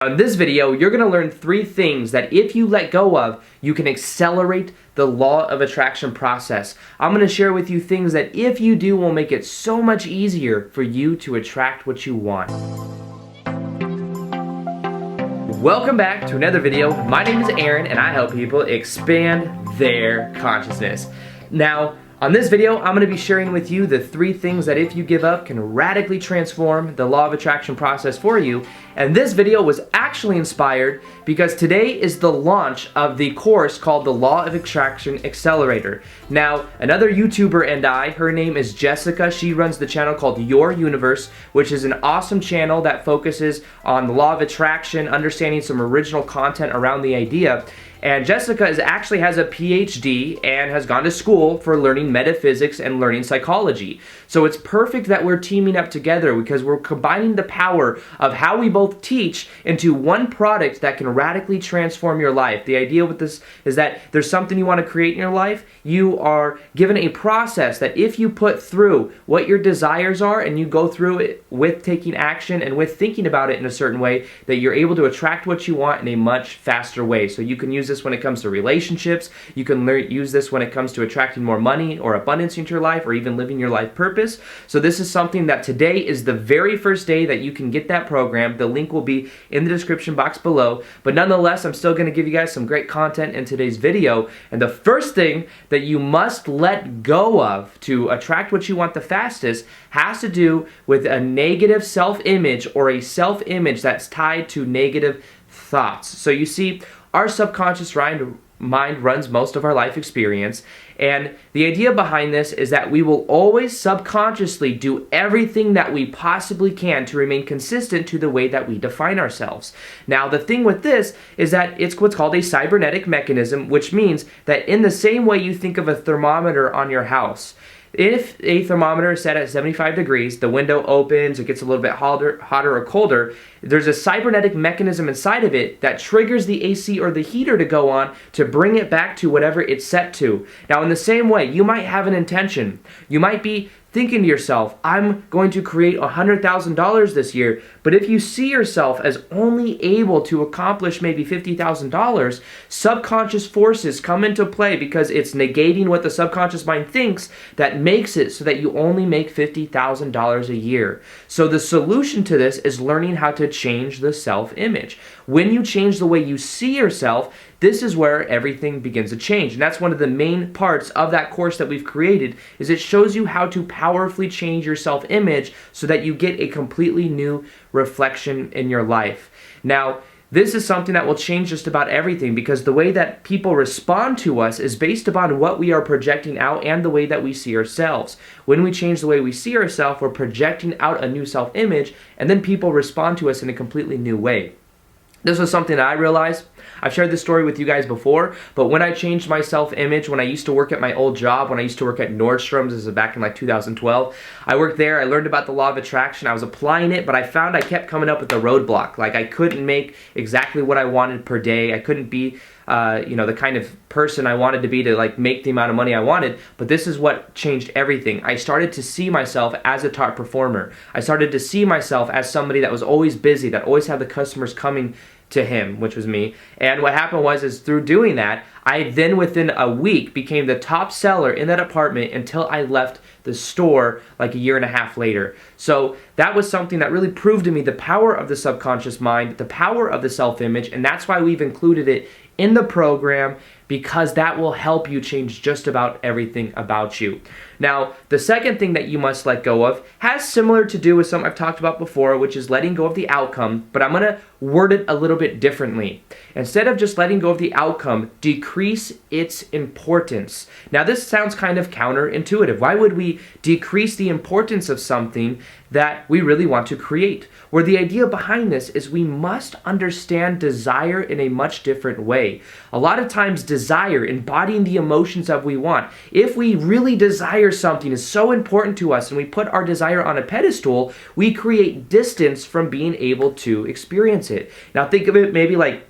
In this video, you're going to learn 3 things that if you let go of, you can accelerate the law of attraction process. I'm going to share with you things that if you do will make it so much easier for you to attract what you want. Welcome back to another video. My name is Aaron and I help people expand their consciousness. Now, on this video, I'm going to be sharing with you the 3 things that if you give up can radically transform the law of attraction process for you. And this video was actually inspired because today is the launch of the course called the Law of Attraction Accelerator. Now, another YouTuber and her name is Jessica. She runs the channel called Your Universe, which is an awesome channel that focuses on the law of attraction, understanding some original content around the idea. And Jessica actually has a Ph.D. and has gone to school for learning metaphysics and learning psychology. So it's perfect that we're teaming up together because we're combining the power of how we both teach into one product that can radically transform your life. The idea with this is that there's something you want to create in your life. You are given a process that if you put through what your desires are and you go through it with taking action and with thinking about it in a certain way, that you're able to attract what you want in a much faster way. So you can use this when it comes to relationships. You can use this when it comes to attracting more money or abundance into your life or even living your life purpose. So this is something that today is the very first day that you can get that program. The link will be in the description box below. But nonetheless, I'm still going to give you guys some great content in today's video. And the first thing that you must let go of to attract what you want the fastest has to do with a negative self-image or a self-image that's tied to negative thoughts. So you see, our subconscious mind runs most of our life experience, and the idea behind this is that we will always subconsciously do everything that we possibly can to remain consistent to the way that we define ourselves. Now, the thing with this is that it's what's called a cybernetic mechanism, which means that in the same way you think of a thermometer on your house, if a thermometer is set at 75 degrees, the window opens, it gets a little bit hotter or colder, there's a cybernetic mechanism inside of it that triggers the AC or the heater to go on to bring it back to whatever it's set to. Now, in the same way, you might have an intention. You might be thinking to yourself, I'm going to create $100,000 this year, but if you see yourself as only able to accomplish maybe $50,000, subconscious forces come into play because it's negating what the subconscious mind thinks that makes it so that you only make $50,000 a year. So the solution to this is learning how to change the self-image. When you change the way you see yourself, this is where everything begins to change. And that's one of the main parts of that course that we've created, is it shows you how to powerfully change your self-image so that you get a completely new reflection in your life. Now, this is something that will change just about everything because the way that people respond to us is based upon what we are projecting out and the way that we see ourselves. When we change the way we see ourselves, we're projecting out a new self-image, and then people respond to us in a completely new way. This was something that I realized. I've shared this story with you guys before, but when I changed my self-image, when I used to work at my old job, when I used to work at Nordstrom's, this is back in like 2012, I worked there, I learned about the law of attraction, I was applying it, but I found I kept coming up with a roadblock. Like I couldn't make exactly what I wanted per day. I couldn't be the kind of person I wanted to be to like make the amount of money I wanted, but this is what changed everything. I started to see myself as a top performer. I started to see myself as somebody that was always busy, that always had the customers coming to him, which was me. And what happened is through doing that, I then within a week became the top seller in that apartment until I left the store like a year and a half later. So that was something that really proved to me the power of the subconscious mind, the power of the self-image, and that's why we've included it in the program, because that will help you change just about everything about you. Now, the second thing that you must let go of has similar to do with something I've talked about before, which is letting go of the outcome, but I'm going to word it a little bit differently. Instead of just letting go of the outcome, decrease its importance. Now, this sounds kind of counterintuitive. Why would we decrease the importance of something that we really want to create? Where the idea behind this is we must understand desire in a much different way. A lot of times desire, embodying the emotions that we want, if we really desire something is so important to us and we put our desire on a pedestal, we create distance from being able to experience it. Now think of it maybe like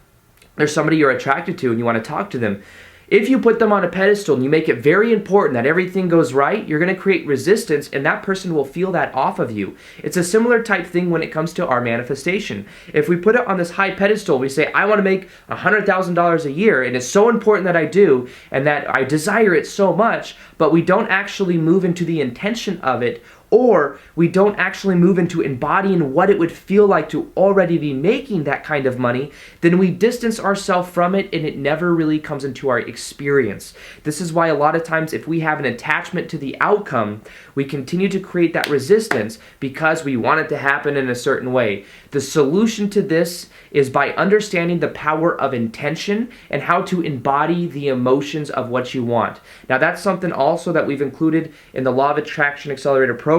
there's somebody you're attracted to and you want to talk to them. If you put them on a pedestal and you make it very important that everything goes right, you're going to create resistance and that person will feel that off of you. It's a similar type thing when it comes to our manifestation. If we put it on this high pedestal, we say, I want to make $100,000 a year and it's so important that I do and that I desire it so much, but we don't actually move into the intention of it, or we don't actually move into embodying what it would feel like to already be making that kind of money, then we distance ourselves from it and it never really comes into our experience. This is why a lot of times if we have an attachment to the outcome, we continue to create that resistance because we want it to happen in a certain way. The solution to this is by understanding the power of intention and how to embody the emotions of what you want. Now that's something also that we've included in the Law of Attraction Accelerator program,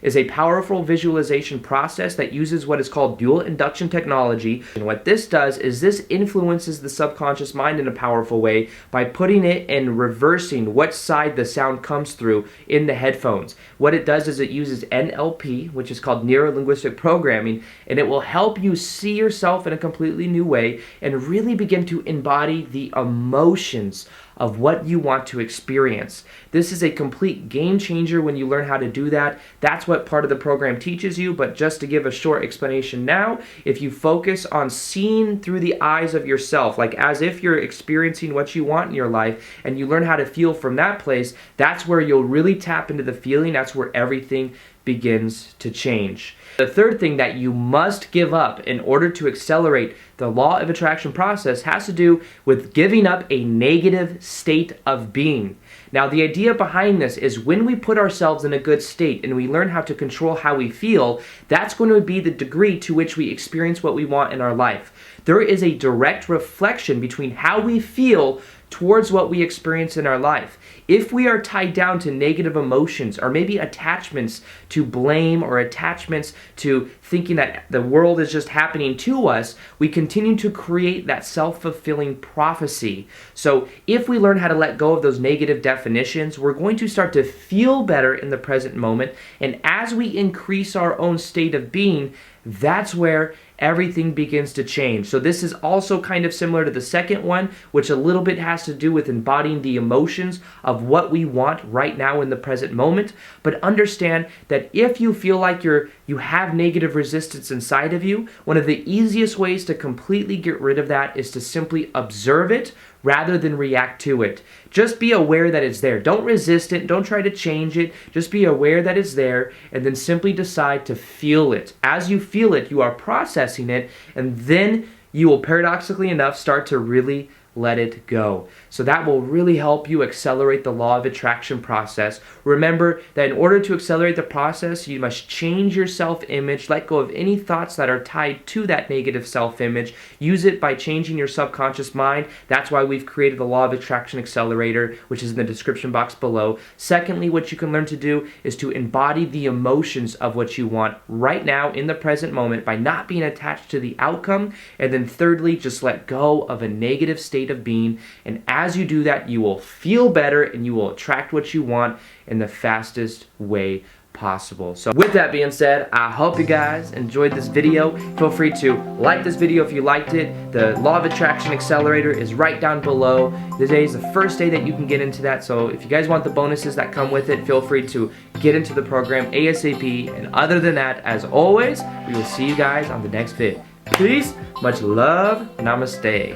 is a powerful visualization process that uses what is called dual induction technology. And what this does is this influences the subconscious mind in a powerful way by putting it and reversing what side the sound comes through in the headphones. What it does is it uses NLP, which is called neuro-linguistic programming, and it will help you see yourself in a completely new way and really begin to embody the emotions of what you want to experience. This is a complete game changer when you learn how to do that. That's what part of the program teaches you, but just to give a short explanation now, if you focus on seeing through the eyes of yourself, like as if you're experiencing what you want in your life, and you learn how to feel from that place, that's where you'll really tap into the feeling. That's where everything begins to change. The third thing that you must give up in order to accelerate the law of attraction process has to do with giving up a negative state of being. Now, the idea behind this is when we put ourselves in a good state and we learn how to control how we feel, that's going to be the degree to which we experience what we want in our life. There is a direct reflection between how we feel towards what we experience in our life. If we are tied down to negative emotions or maybe attachments to blame or attachments to thinking that the world is just happening to us, we continue to create that self-fulfilling prophecy. So if we learn how to let go of those negative definitions, we're going to start to feel better in the present moment. And as we increase our own state of being, that's where everything begins to change. So this is also kind of similar to the second one, which a little bit has to do with embodying the emotions of what we want right now in the present moment. But understand that if you feel like you have negative resistance inside of you, one of the easiest ways to completely get rid of that is to simply observe it rather than react to it. Just be aware that it's there. Don't resist it. Don't try to change it. Just be aware that it's there and then simply decide to feel it. As you feel it, you are processing it, and then you will, paradoxically enough, start to really let it go. So that will really help you accelerate the law of attraction process. Remember that in order to accelerate the process, you must change your self-image, let go of any thoughts that are tied to that negative self-image. Use it by changing your subconscious mind. That's why we've created the Law of Attraction Accelerator, which is in the description box below. Secondly, what you can learn to do is to embody the emotions of what you want right now in the present moment by not being attached to the outcome. And then thirdly, just let go of a negative state of being, and as you do that, you will feel better and you will attract what you want in the fastest way possible. So with that being said, I hope you guys enjoyed this video. Feel free to like this video if you liked it. The Law of Attraction Accelerator is right down below. Today is the first day that you can get into that, so if you guys want the bonuses that come with it, feel free to get into the program ASAP. And other than that, as always, we will see you guys on the next vid. Peace, much love, namaste.